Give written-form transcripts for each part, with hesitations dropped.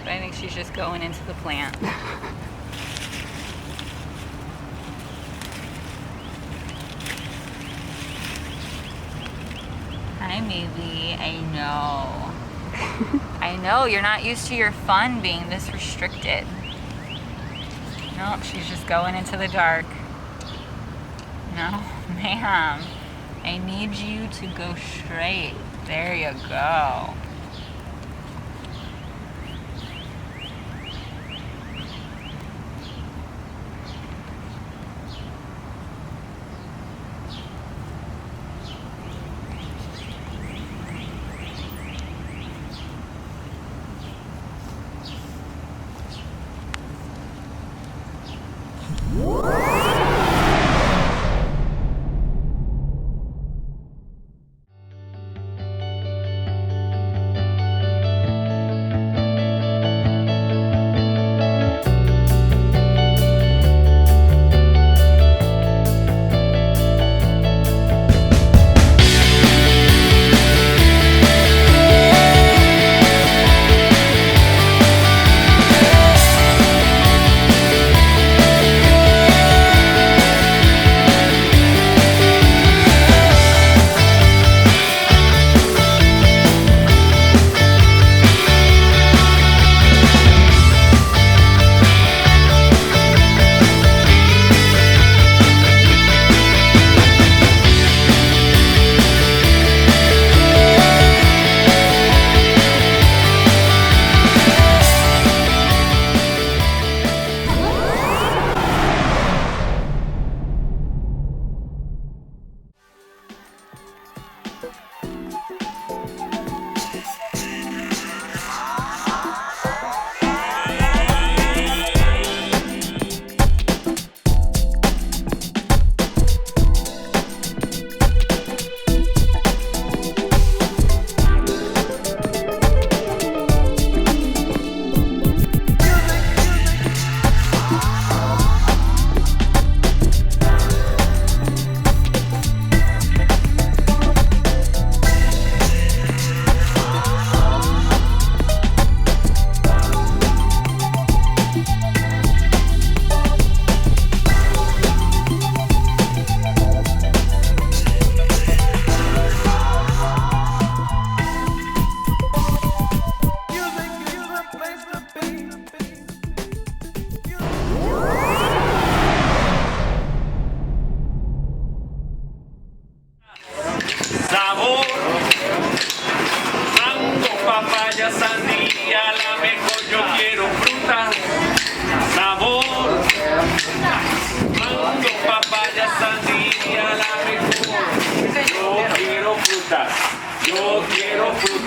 I think she's just going into the plant. Hi, Baylee. I know. I know, you're not used to your fun being this restricted. Nope, she's just going into the dark. No, ma'am. I need you to go straight. There you go.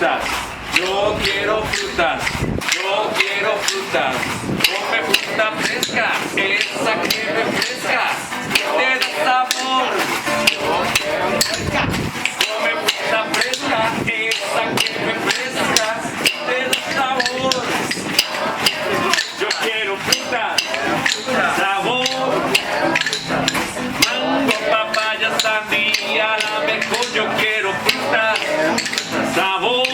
frutas. Yo quiero frutas. Yo quiero frutas. Come fruta fresca. Esa que refresca. Te da sabor. Come fruta fresca. Esa que refresca. Te da sabor. Yo quiero frutas. Sabor. Mango, papaya, sandía, la mejor. Yo quiero frutas. Sabor.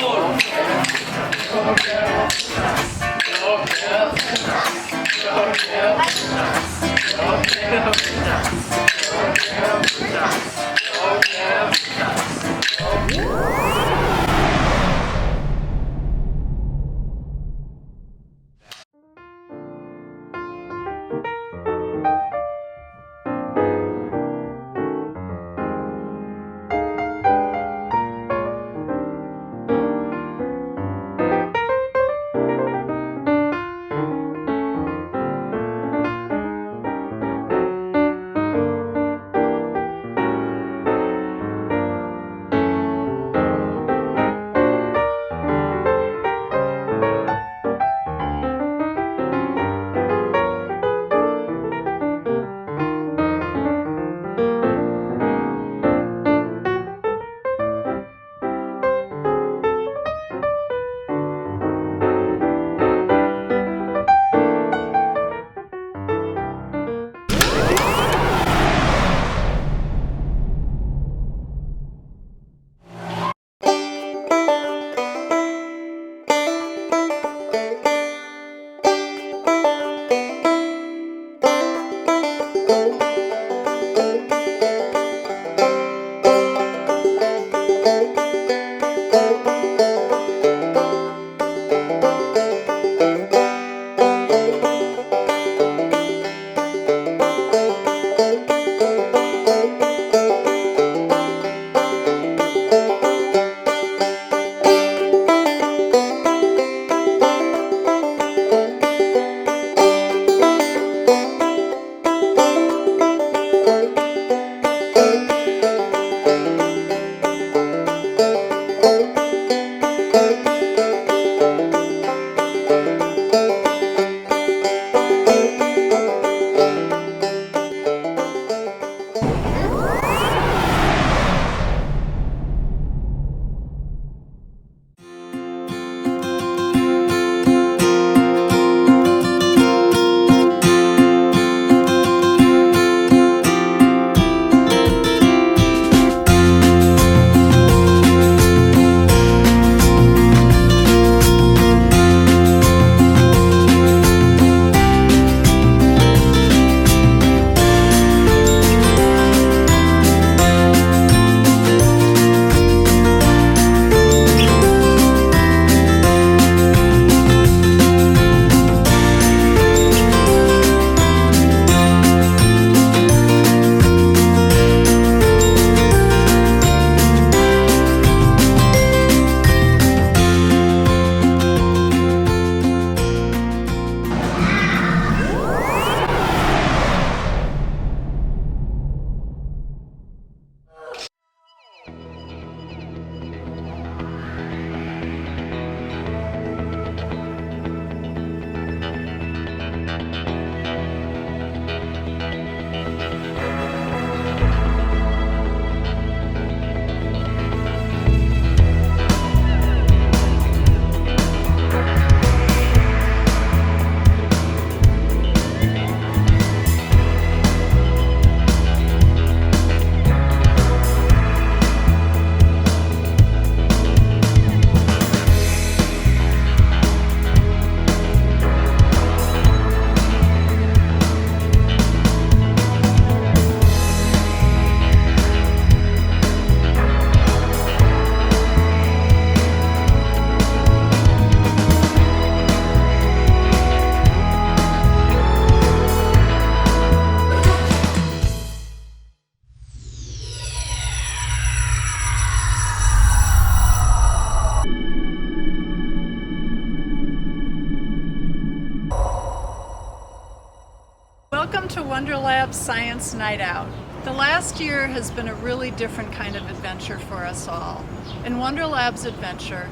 Welcome to WonderLab Science Night Out. The last year has been a really different kind of adventure for us all. In WonderLab's adventure,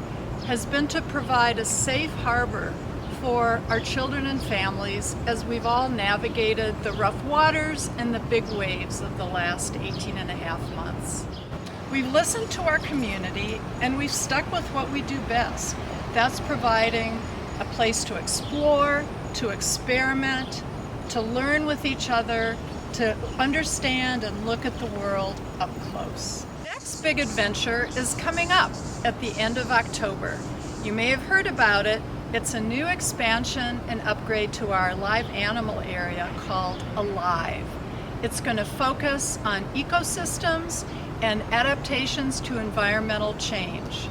has been to provide a safe harbor for our children and families as we've all navigated the rough waters and the big waves of the last 18 and a half months. We've listened to our community and we've stuck with what we do best. That's providing a place to explore, to experiment, to learn with each other, to understand and look at the world up close. Next big adventure is coming up at the end of October. You may have heard about it. It's a new expansion and upgrade to our live animal area called Alive. It's going to focus on ecosystems and adaptations to environmental change.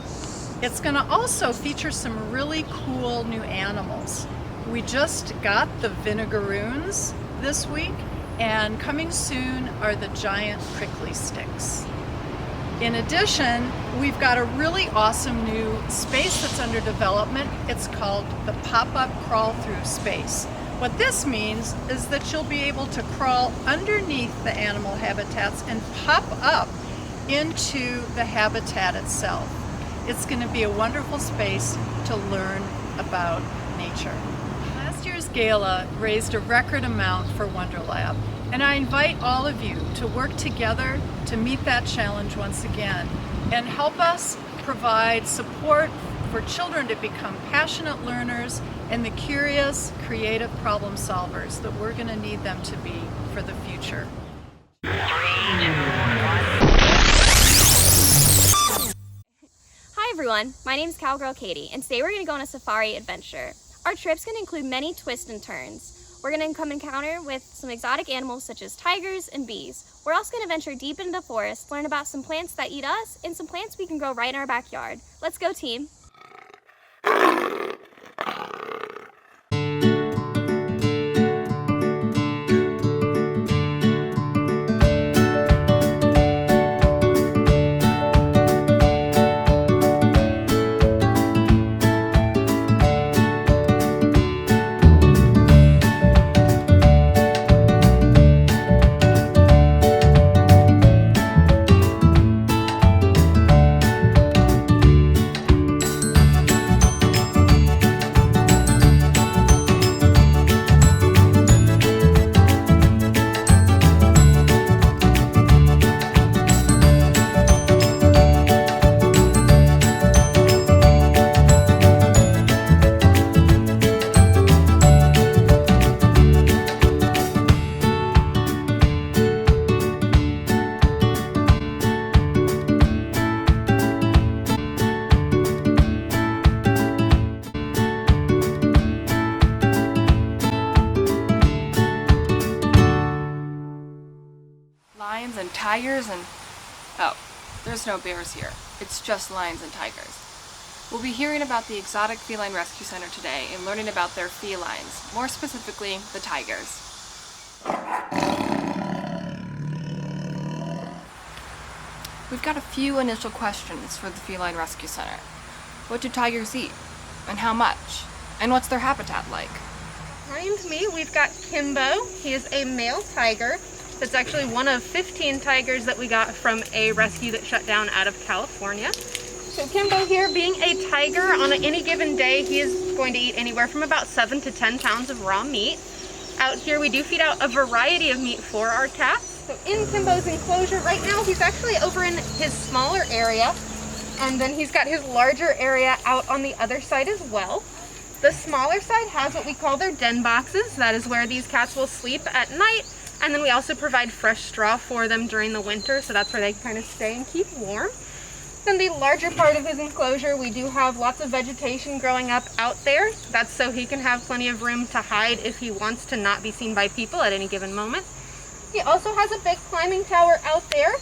It's going to also feature some really cool new animals. We just got the vinegaroons this week, and coming soon are the giant prickly sticks. In addition, we've got a really awesome new space that's under development. It's called the Pop-Up Crawl-Through Space. What this means is that you'll be able to crawl underneath the animal habitats and pop up into the habitat itself. It's going to be a wonderful space to learn about nature. Last year's gala raised a record amount for WonderLab, and I invite all of you to work together to meet that challenge once again and help us provide support for children to become passionate learners and the curious, creative problem solvers that we're going to need them to be for the future. Hi everyone, my name is Cowgirl Katie, and today we're going to go on a safari adventure. Our trip's going to include many twists and turns. We're going to come encounter with some exotic animals such as tigers and bees. We're also going to venture deep into the forest, learn about some plants that eat us, and some plants we can grow right in our backyard. Let's go, team! Lions and tigers and... oh, there's no bears here. It's just lions and tigers. We'll be hearing about the Exotic Feline Rescue Center today and learning about their felines, more specifically, the tigers. We've got a few initial questions for the Feline Rescue Center. What do tigers eat? And how much? And what's their habitat like? Behind me, we've got Kimbo. He is a male tiger. That's actually one of 15 tigers that we got from a rescue that shut down out of California. So Kimbo here, being a tiger, on any given day, he is going to eat anywhere from about 7 to 10 pounds of raw meat. Out here, we do feed out a variety of meat for our cats. So in Kimbo's enclosure right now, he's actually over in his smaller area, and then he's got his larger area out on the other side as well. The smaller side has what we call their den boxes. That is where these cats will sleep at night. And then we also provide fresh straw for them during the winter, so that's where they kind of stay and keep warm. Then the larger part of his enclosure, we do have lots of vegetation growing up out there. That's so he can have plenty of room to hide if he wants to not be seen by people at any given moment. He also has a big climbing tower out there.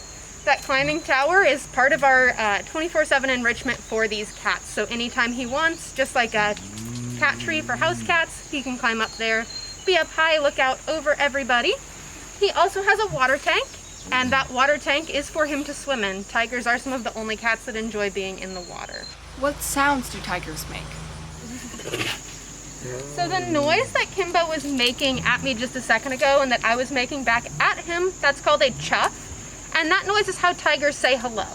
That climbing tower is part of our 24/7 enrichment for these cats. So anytime he wants, just like a cat tree for house cats, he can climb up there, be up high, look out over everybody. He also has a water tank, and that water tank is for him to swim in. Tigers are some of the only cats that enjoy being in the water. What sounds do tigers make? So the noise that Kimbo was making at me just a second ago and that I was making back at him, that's called a chuff. And that noise is how tigers say hello.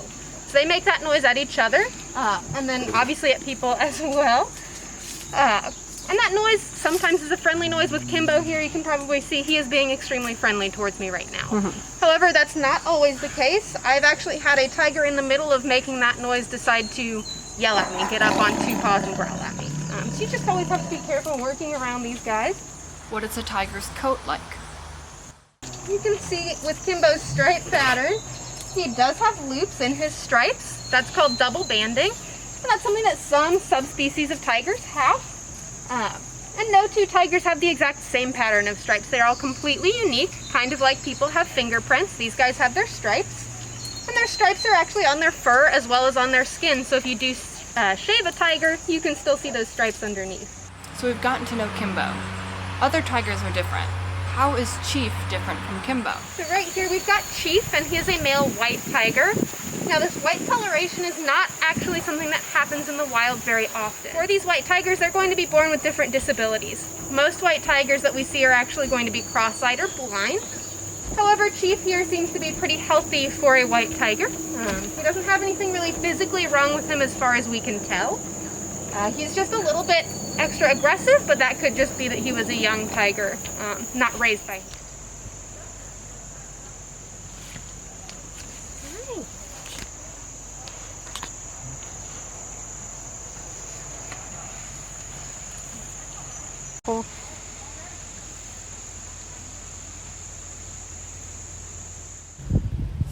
So they make that noise at each other, and then obviously at people as well. And that noise sometimes is a friendly noise. With Kimbo here, you can probably see he is being extremely friendly towards me right now. However, that's not always the case. I've actually had a tiger in the middle of making that noise decide to yell at me, get up on two paws and growl at me. So you just always have to be careful working around these guys. What is a tiger's coat like? You can see with Kimbo's stripe pattern, he does have loops in his stripes. That's called double banding. And that's something that some subspecies of tigers have. And no two tigers have the exact same pattern of stripes. They're all completely unique, kind of like people have fingerprints. These guys have their stripes. And their stripes are actually on their fur as well as on their skin. So if you do shave a tiger, you can still see those stripes underneath. So we've gotten to know Kimbo. Other tigers are different. How is Chief different from Kimbo? So right here we've got Chief, and he is a male white tiger. Now this white coloration is not actually something that happens in the wild very often. For these white tigers, they're going to be born with different disabilities. Most white tigers that we see are actually going to be cross-eyed or blind. However, Chief here seems to be pretty healthy for a white tiger. He doesn't have anything really physically wrong with him as far as we can tell. He's just a little bit extra aggressive, but that could just be that he was a young tiger, not raised by him.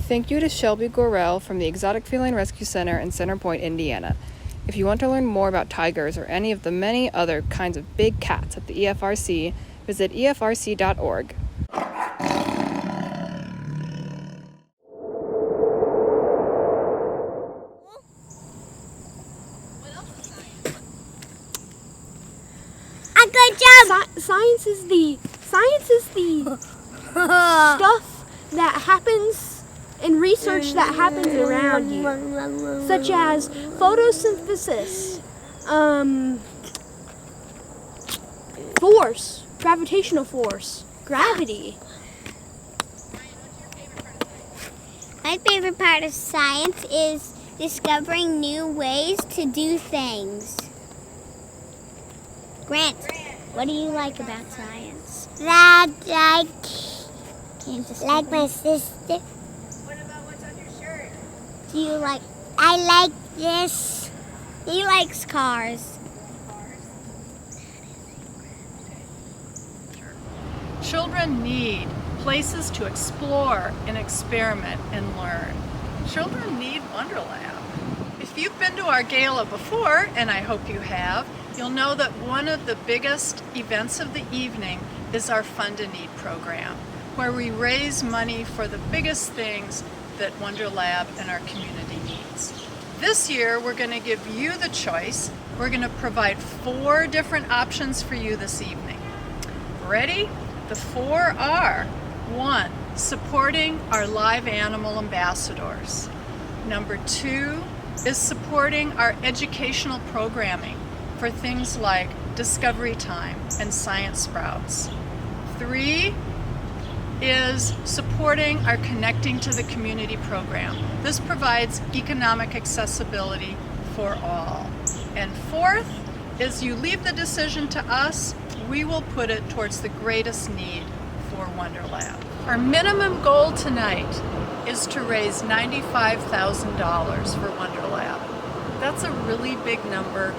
Thank you to Shelby Gorell from the Exotic Feline Rescue Center in Center Point, Indiana. If you want to learn more about tigers or any of the many other kinds of big cats at the EFRC, visit efrc.org. A good job! Science is the stuff that happens and research that happens around you, such as photosynthesis, force, gravitational force, gravity. My favorite part of science is discovering new ways to do things. Grant, what do you like about science? Like my sister. What about what's on your shirt? Do you like? I like this. He likes cars. Children need places to explore and experiment and learn. Children need WonderLab. If you've been to our gala before, and I hope you have, you'll know that one of the biggest events of the evening is our Fund a Need program, where we raise money for the biggest things that WonderLab and our community needs. This year, we're going to give you the choice. We're going to provide 4 different options for you this evening. Ready? The 4 are: 1, supporting our live animal ambassadors. Number 2 is supporting our educational programming for things like Discovery Time and Science Sprouts. 3 is supporting our Connecting to the Community program. This provides economic accessibility for all. And 4th is you leave the decision to us. We will put it towards the greatest need for WonderLab. Our minimum goal tonight is to raise $95,000 for WonderLab. That's a really big number,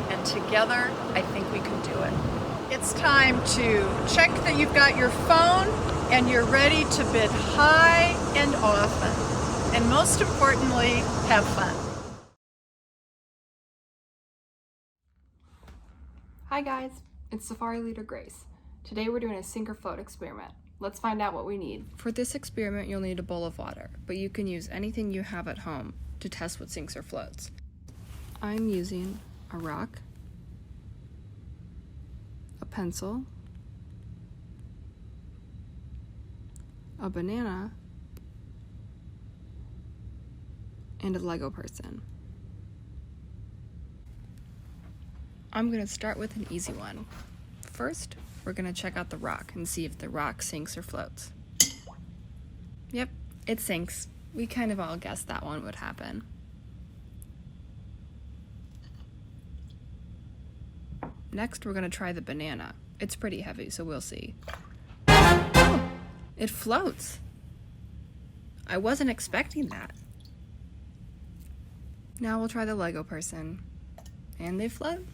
and together I think we can do it. It's time to check that you've got your phone and you're ready to bid high and often. And most importantly, have fun. Hi guys, it's Safari Leader Grace. Today we're doing a sink or float experiment. Let's find out what we need. For this experiment, you'll need a bowl of water, but you can use anything you have at home to test what sinks or floats. I'm using a rock, a pencil, a banana, and a Lego person. I'm going to start with an easy one. First, we're going to check out the rock and see if the rock sinks or floats. Yep, it sinks. We kind of all guessed that one would happen. Next, we're going to try the banana. It's pretty heavy, so we'll see. Oh, it floats. I wasn't expecting that. Now we'll try the Lego person. And they float.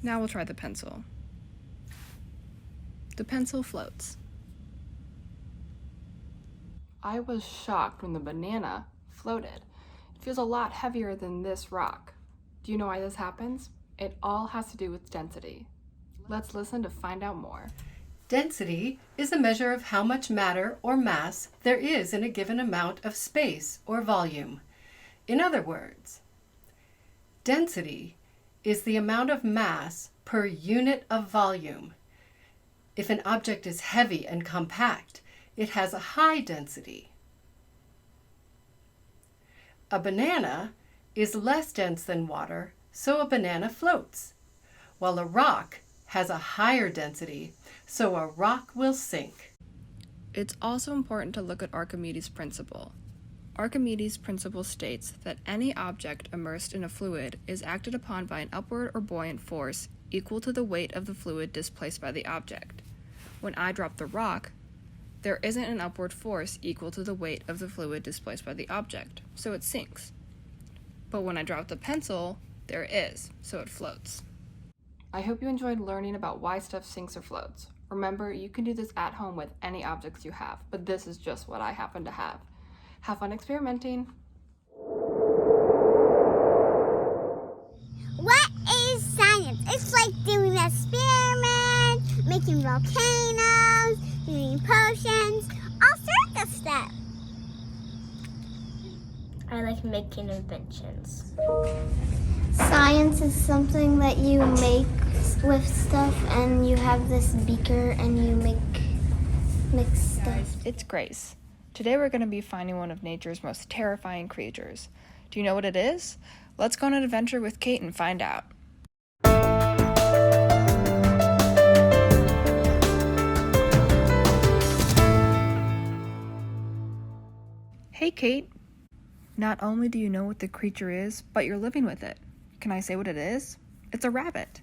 Now we'll try the pencil. The pencil floats. I was shocked when the banana floated. It feels a lot heavier than this rock. Do you know why this happens? It all has to do with density. Let's listen to find out more. Density is a measure of how much matter or mass there is in a given amount of space or volume. In other words, density is the amount of mass per unit of volume. If an object is heavy and compact, it has a high density. A banana is less dense than water, so a banana floats, while a rock has a higher density, so a rock will sink. It's also important to look at Archimedes' principle. Archimedes' principle states that any object immersed in a fluid is acted upon by an upward or buoyant force equal to the weight of the fluid displaced by the object. When I drop the rock, there isn't an upward force equal to the weight of the fluid displaced by the object, so it sinks. But when I drop the pencil, there is, so it floats. I hope you enjoyed learning about why stuff sinks or floats. Remember, you can do this at home with any objects you have, but this is just what I happen to have. Have fun experimenting. What is science? It's like doing experiments, making volcanoes, doing potions, all sorts of stuff. I like making inventions. Science is something that you make with stuff, and you have this beaker and you mix stuff. It's Grace. Today we're going to be finding one of nature's most terrifying creatures. Do you know what it is? Let's go on an adventure with Kate and find out. Hey Kate. Not only do you know what the creature is, but you're living with it. Can I say what it is? It's a rabbit.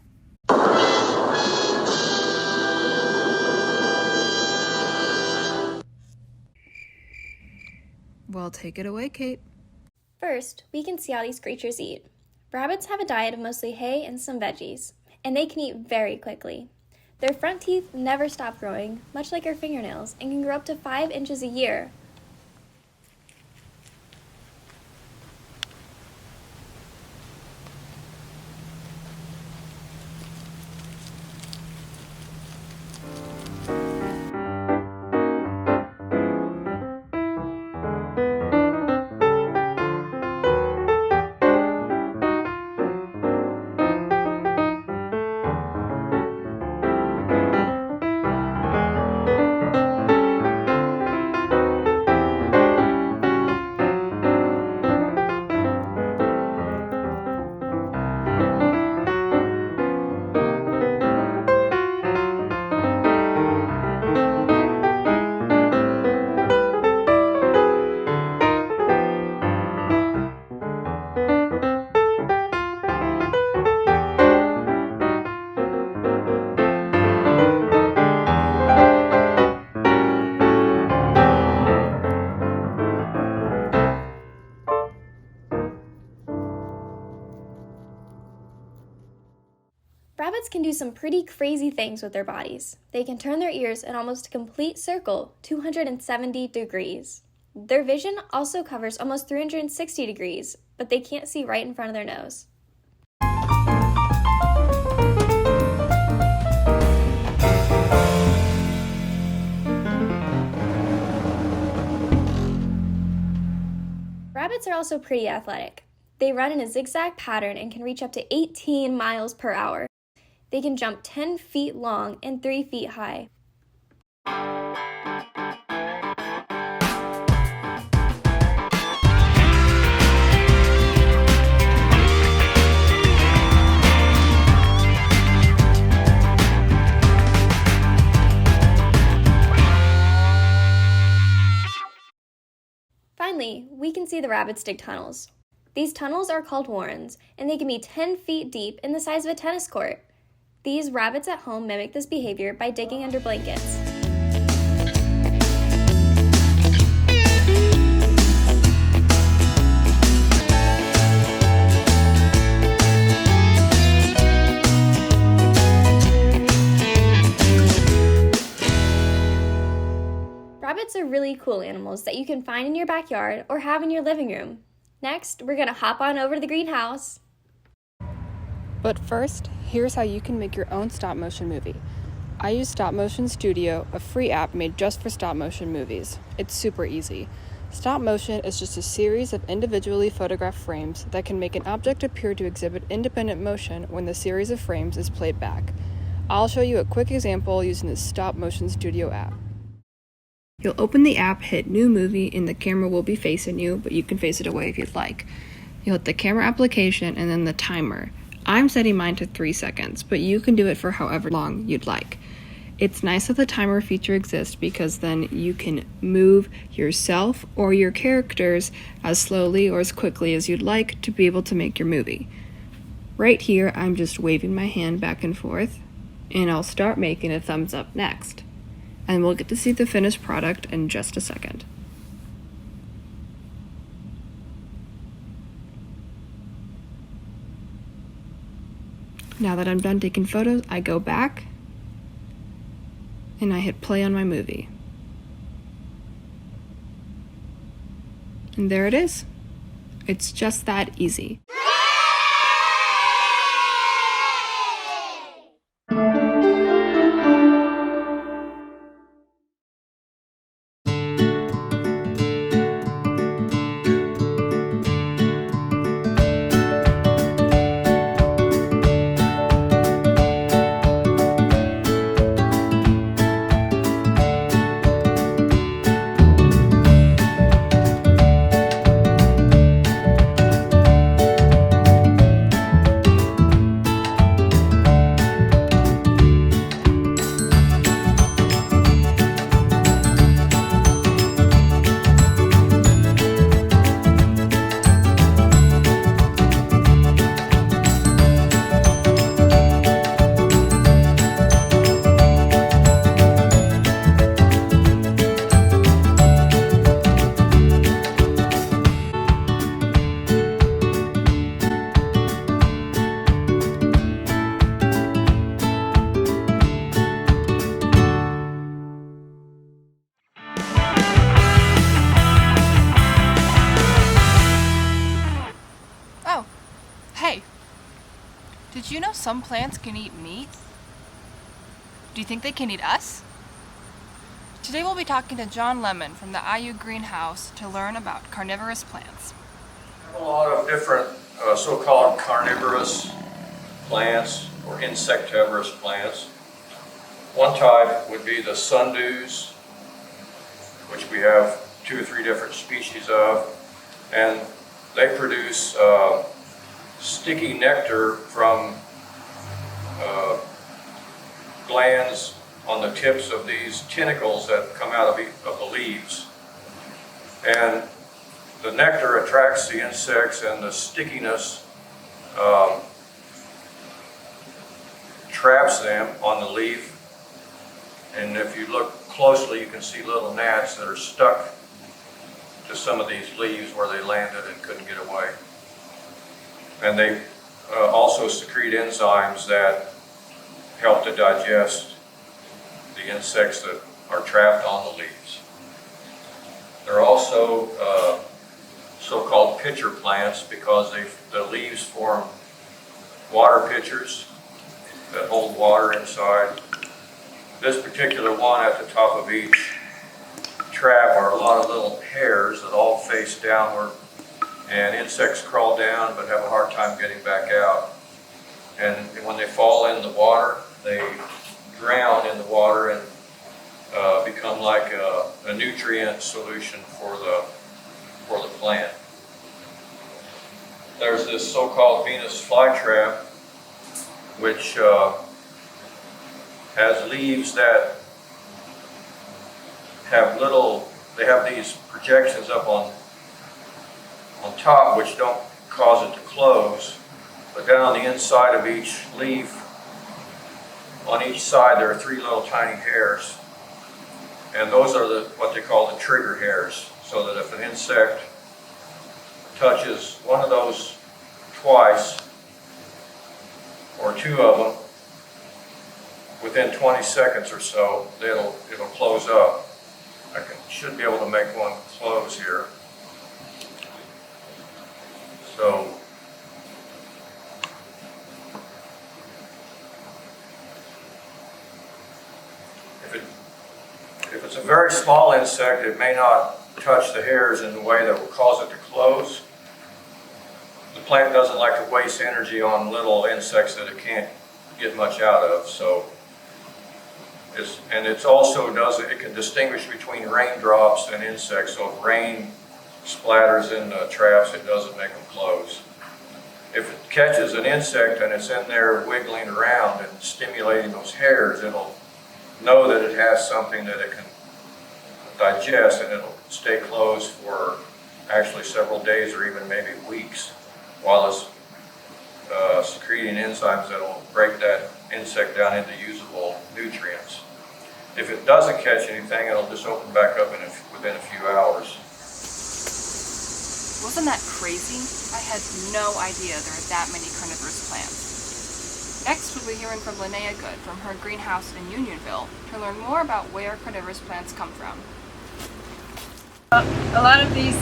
Well, take it away, Kate. First, we can see how these creatures eat. Rabbits have a diet of mostly hay and some veggies, and they can eat very quickly. Their front teeth never stop growing, much like our fingernails, and can grow up to 5 inches a year. Rabbits can do some pretty crazy things with their bodies. They can turn their ears in almost a complete circle, 270 degrees. Their vision also covers almost 360 degrees, but they can't see right in front of their nose. Rabbits are also pretty athletic. They run in a zigzag pattern and can reach up to 18 miles per hour. They can jump 10 feet long and 3 feet high. Finally, we can see the rabbits dig tunnels. These tunnels are called warrens, and they can be 10 feet deep and the size of a tennis court. These rabbits at home mimic this behavior by digging under blankets. Rabbits are really cool animals that you can find in your backyard or have in your living room. Next, we're going to hop on over to the greenhouse. But first, here's how you can make your own stop-motion movie. I use Stop Motion Studio, a free app made just for stop-motion movies. It's super easy. Stop motion is just a series of individually photographed frames that can make an object appear to exhibit independent motion when the series of frames is played back. I'll show you a quick example using the Stop Motion Studio app. You'll open the app, hit New Movie, and the camera will be facing you, but you can face it away if you'd like. You'll hit the camera application and then the timer. I'm setting mine to 3 seconds, but you can do it for however long you'd like. It's nice that the timer feature exists because then you can move yourself or your characters as slowly or as quickly as you'd like to be able to make your movie. Right here, I'm just waving my hand back and forth, and I'll start making a thumbs up next. And we'll get to see the finished product in just a second. Now that I'm done taking photos, I go back and I hit play on my movie. And there it is. It's just that easy. Did you know some plants can eat meat? Do you think they can eat us? Today we'll be talking to John Lemon from the IU Greenhouse to learn about carnivorous plants. A lot of different so-called carnivorous plants or insectivorous plants. One type would be the sundews, which we have 2 or 3 different species of, and they produce sticky nectar from glands on the tips of these tentacles that come out of the leaves. And the nectar attracts the insects, and the stickiness traps them on the leaf. And if you look closely, you can see little gnats that are stuck to some of these leaves where they landed and couldn't get away. And they also secrete enzymes that help to digest the insects that are trapped on the leaves. There are also so-called pitcher plants because the leaves form water pitchers that hold water inside. This particular one at the top of each trap are a lot of little hairs that all face downward, and insects crawl down but have a hard time getting back out. And when they fall in the water, they drown in the water and become like a nutrient solution for the plant. There's this so-called Venus flytrap, which has leaves that have they have these projections up on on top, which don't cause it to close. But down on the inside of each leaf, on each side, there are 3 little tiny hairs. And those are what they call the trigger hairs. So that if an insect touches one of those twice, or 2 of them, within 20 seconds or so, it'll close up. Should be able to make one close here. So if it's a very small insect, it may not touch the hairs in a way that will cause it to close. The plant doesn't like to waste energy on little insects that it can't get much out of. So it can distinguish between raindrops and insects. So if rain splatters in the traps, it doesn't make them close. If it catches an insect and it's in there wiggling around and stimulating those hairs, it'll know that it has something that it can digest, and it'll stay closed for actually several days or even maybe weeks while it's secreting enzymes that will break that insect down into usable nutrients. If it doesn't catch anything, it'll just open back up within a few hours. Wasn't that crazy? I had no idea there were that many carnivorous plants. Next, we'll be hearing from Linnea Good from her greenhouse in Unionville to learn more about where carnivorous plants come from. A lot of these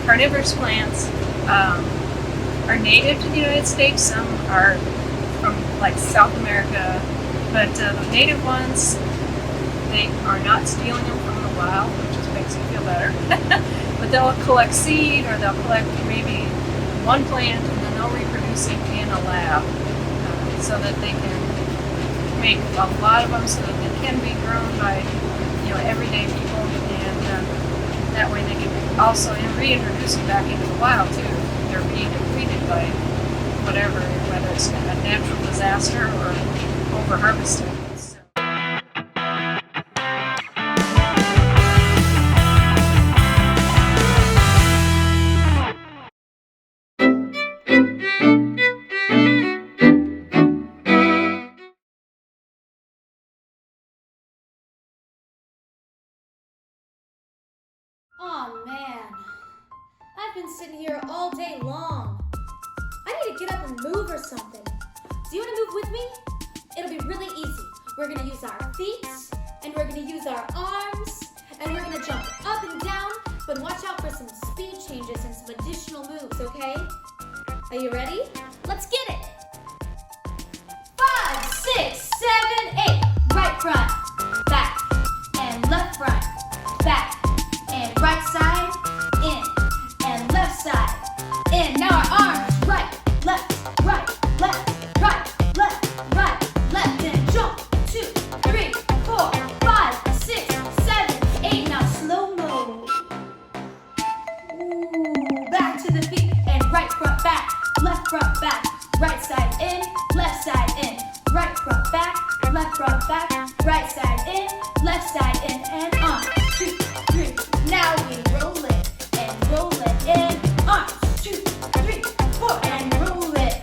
carnivorous plants are native to the United States. Some are from like South America, but the native ones, they are not stealing them from the wild, which just makes me feel better. But they'll collect seed, or they'll collect maybe one plant, and then they'll reproduce it in a lab so that they can make a lot of them so that they can be grown by everyday people, and that way they can also reintroduce them back into the wild too. They're being depleted by whatever, whether it's a natural disaster or over-harvesting. Oh man, I've been sitting here all day long. I need to get up and move or something. Do you want to move with me? It'll be really easy. We're going to use our feet, and we're going to use our arms, and we're going to jump up and down, but watch out for some speed changes and some additional moves, okay? Are you ready? Let's get it! 5, 6, 7, 8. Right front, back, and left front, back. And right side, in, and left side, in. Now our arms, right, left, right, left, right, left, right, left, and jump. 2, 3, 4, 5, 6, 7, 8. Now slow-mo. Ooh, back to the feet, and right front, back, left front, back, right side in, left side in, right front, back, left front, back, right side in, left side in, and on. 2, 3. Now we roll it in arms. 2, 3, 4, and roll it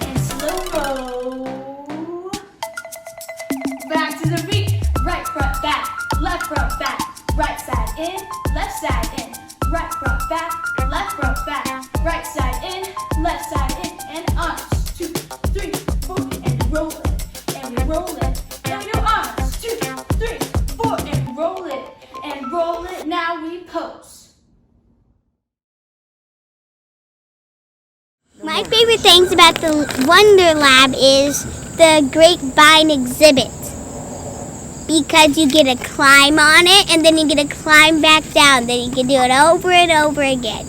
in slow-mo. Back to the feet. Right front, back, left front, back, right side in, left side in, right front, back, left front, back, right side in, left side in, and arms. 2, 3, 4, and roll it, and we roll it. Now new arms. 2, 3, 4, and roll it. And roll it, now we pose. My favorite things about the WonderLab is the grapevine exhibit. Because you get to climb on it, and then you get to climb back down. Then you can do it over and over again.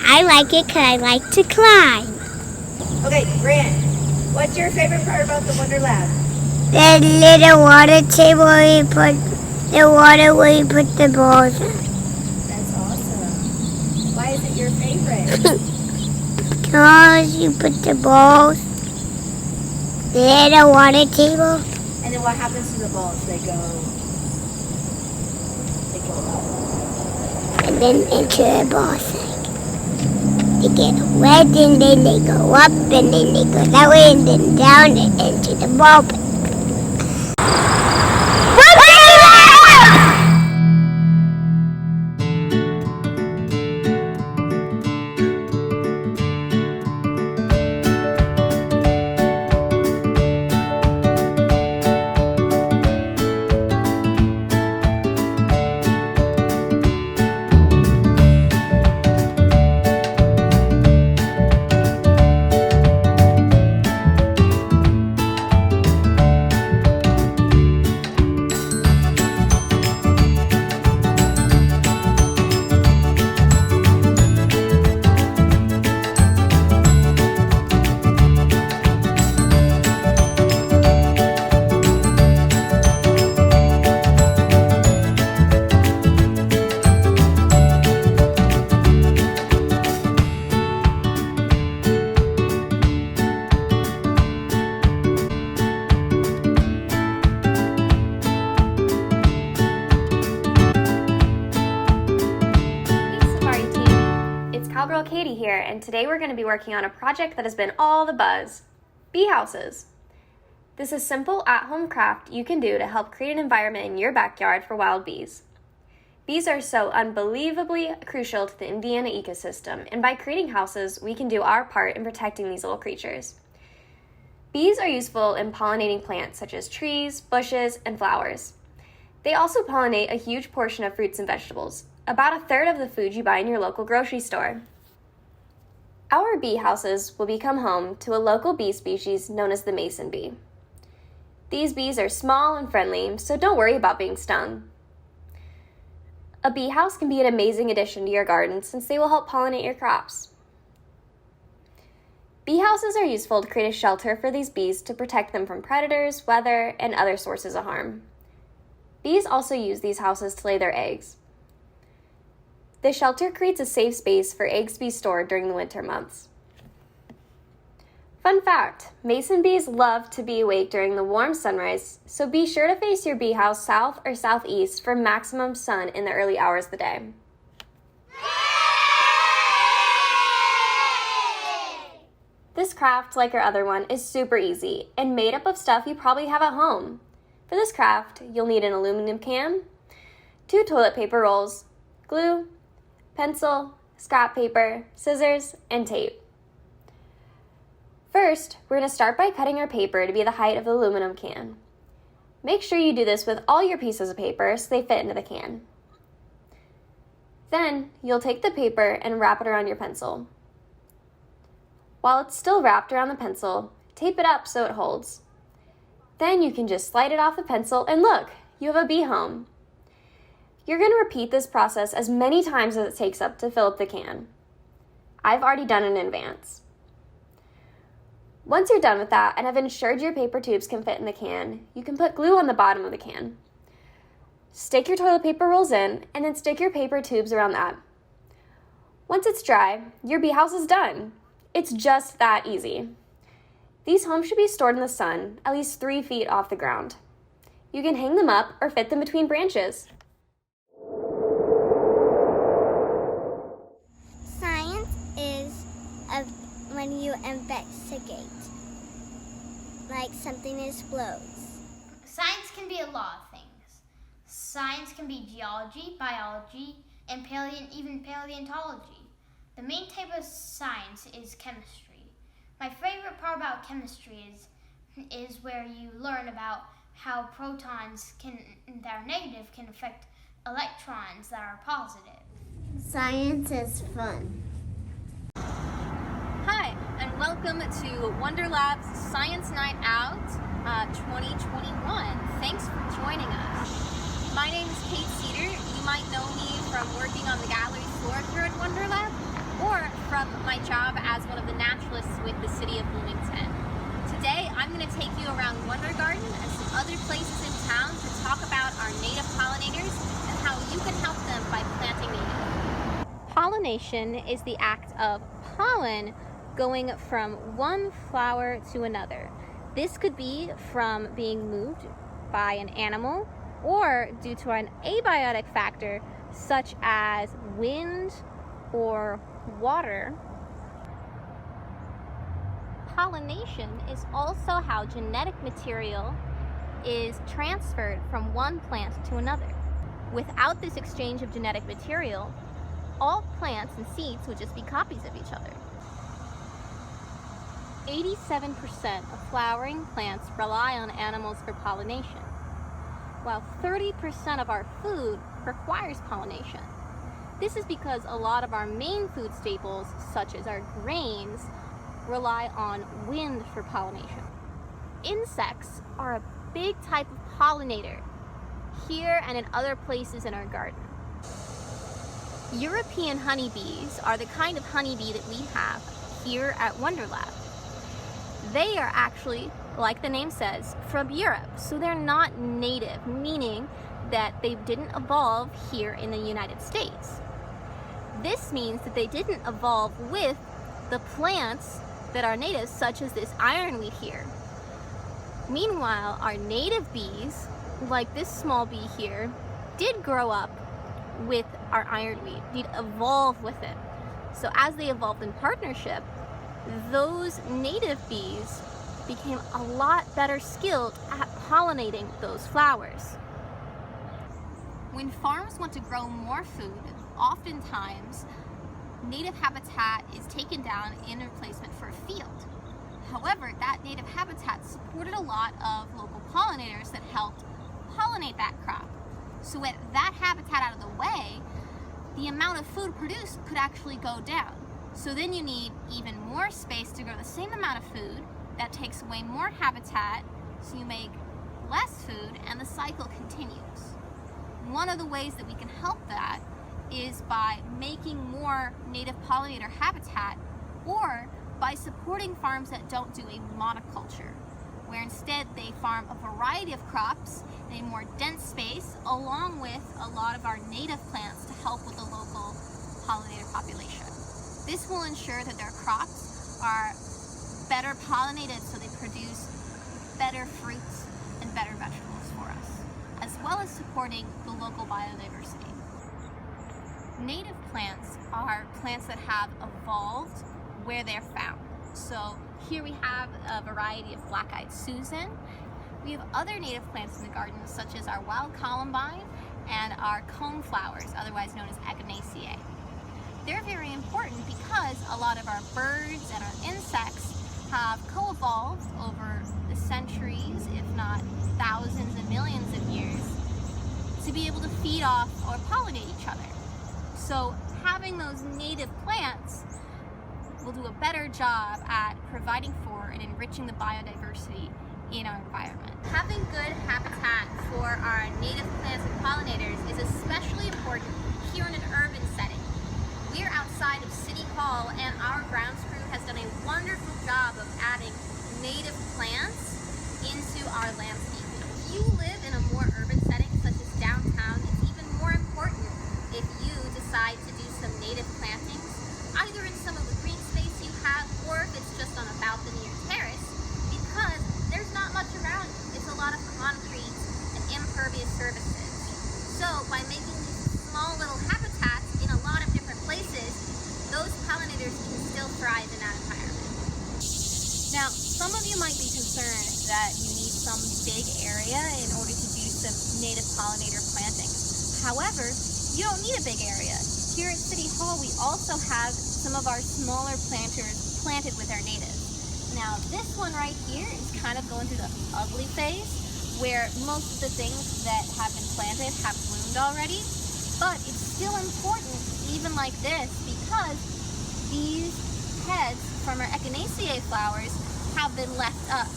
I like it because I like to climb. Okay, Grant, what's your favorite part about the WonderLab? The little water table where you put the water where you put the balls. That's awesome. Why is it your favorite? Because you put the balls in the water table. And then what happens to the balls? They go up. and then into the ball sack. They get wet and then they go up and then they go that way and then down and into the ball pit. Katie here, and today we're going to be working on a project that has been all the buzz, bee houses. This is simple at-home craft you can do to help create an environment in your backyard for wild bees. Bees are so unbelievably crucial to the Indiana ecosystem, and by creating houses, we can do our part in protecting these little creatures. Bees are useful in pollinating plants such as trees, bushes, and flowers. They also pollinate a huge portion of fruits and vegetables, about a third of the food you buy in your local grocery store. Our bee houses will become home to a local bee species known as the mason bee. These bees are small and friendly, so don't worry about being stung. A bee house can be an amazing addition to your garden since they will help pollinate your crops. Bee houses are useful to create a shelter for these bees to protect them from predators, weather, and other sources of harm. Bees also use these houses to lay their eggs. The shelter creates a safe space for eggs to be stored during the winter months. Fun fact, mason bees love to be awake during the warm sunrise, so be sure to face your bee house south or southeast for maximum sun in the early hours of the day. This craft, like our other one, is super easy and made up of stuff you probably have at home. For this craft, you'll need an aluminum can, 2 toilet paper rolls, glue, pencil, scrap paper, scissors, and tape. First, we're going to start by cutting our paper to be the height of the aluminum can. Make sure you do this with all your pieces of paper so they fit into the can. Then, you'll take the paper and wrap it around your pencil. While it's still wrapped around the pencil, tape it up so it holds. Then you can just slide it off the pencil and look, you have a bee home. You're going to repeat this process as many times as it takes up to fill up the can. I've already done it in advance. Once you're done with that and have ensured your paper tubes can fit in the can, you can put glue on the bottom of the can. Stick your toilet paper rolls in and then stick your paper tubes around that. Once it's dry, your bee house is done. It's just that easy. These homes should be stored in the sun, at least 3 feet off the ground. You can hang them up or fit them between branches. When you investigate, like something explodes. Science can be a lot of things. Science can be geology, biology, and even paleontology. The main type of science is chemistry. My favorite part about chemistry is where you learn about how protons that are negative can affect electrons that are positive. Science is fun. Hi, and welcome to WonderLab's Science Night Out 2021. Thanks for joining us. My name is Seader. You might know me from working on the gallery floor here at WonderLab, or from my job as one of the naturalists with the city of Bloomington. Today, I'm going to take you around Wonder Garden and some other places in town to talk about our native pollinators and how you can help them by planting native. Pollination is the act of pollen going from one flower to another. This could be from being moved by an animal or due to an abiotic factor such as wind or water. Pollination is also how genetic material is transferred from one plant to another. Without this exchange of genetic material, all plants and seeds would just be copies of each other. 87% of flowering plants rely on animals for pollination, while 30% of our food requires pollination. This is because a lot of our main food staples, such as our grains, rely on wind for pollination. Insects are a big type of pollinator here and in other places in our garden. European honeybees are the kind of honeybee that we have here at WonderLab. They are actually, like the name says, from Europe, so they're not native, meaning that they didn't evolve here in the United States. This means that they didn't evolve with the plants that are native, such as this ironweed here. Meanwhile, our native bees, like this small bee here, did grow up with our ironweed, did evolve with it. So as they evolved in partnership, those native bees became a lot better skilled at pollinating those flowers. When farms want to grow more food, oftentimes native habitat is taken down in replacement for a field. However, that native habitat supported a lot of local pollinators that helped pollinate that crop. So with that habitat out of the way, the amount of food produced could actually go down. So then you need even more space to grow the same amount of food. That takes away more habitat, so you make less food, and the cycle continues. One of the ways that we can help that is by making more native pollinator habitat, or by supporting farms that don't do a monoculture, where instead they farm a variety of crops in a more dense space, along with a lot of our native plants to help with the local pollinator population. This will ensure that their crops are better pollinated, so they produce better fruits and better vegetables for us, as well as supporting the local biodiversity. Native plants are plants that have evolved where they're found. So here we have a variety of black-eyed Susan. We have other native plants in the garden, such as our wild columbine and our cone flowers, otherwise known as Echinaceae. They're very important because a lot of our birds and our insects have co-evolved over the centuries, if not thousands and millions of years, to be able to feed off or pollinate each other. So having those native plants will do a better job at providing for and enriching the biodiversity in our environment. Having good habitat for our native plants and pollinators is especially important here in an urban setting. We're outside of City Hall, and our grounds crew has done a wonderful job of adding native plants into our landscaping. If you live in a more urban setting, such as downtown, it's even more important if you decide to do some native plantings, either in some of the green space you have, or if it's just on a balcony or terrace, because there's not much around you. It's a lot of concrete and impervious surfaces. So by making these small little habitats in a lot of different places, those pollinators can still thrive in that environment. Now, some of you might be concerned that you need some big area in order to do some native pollinator plantings. However, you don't need a big area. Here at City Hall, we also have some of our smaller planters planted with our natives. Now, this one right here is kind of going through the ugly phase, where most of the things that have been planted have bloomed already. But it's still important, even like this, because these heads from our Echinaceae flowers have been left up.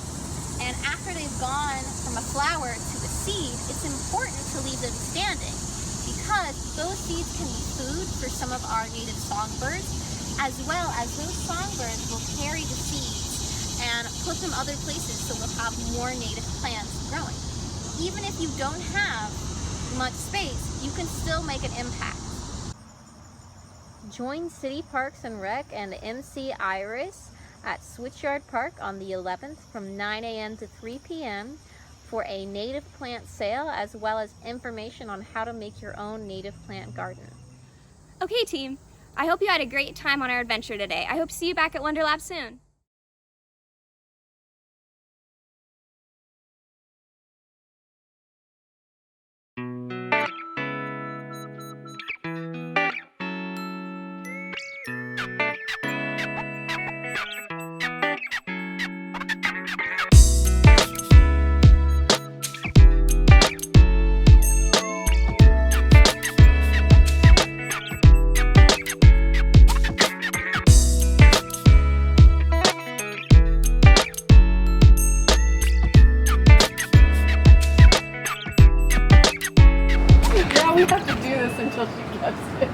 And after they've gone from a flower to a seed, it's important to leave them standing, because those seeds can be food for some of our native songbirds, as well as those songbirds will carry the seeds and put them other places, so we'll have more native plants growing. Even if you don't have much space, you can still make an impact. Join City Parks and Rec and MC Iris at Switchyard Park on the 11th from 9 a.m. to 3 p.m. for a native plant sale as well as information on how to make your own native plant garden. Okay, team. I hope you had a great time on our adventure today. I hope to see you back at WonderLab soon. Yeah, we have to do this until she gets it.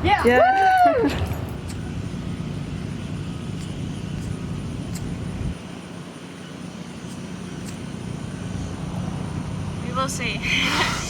Yeah. We will see.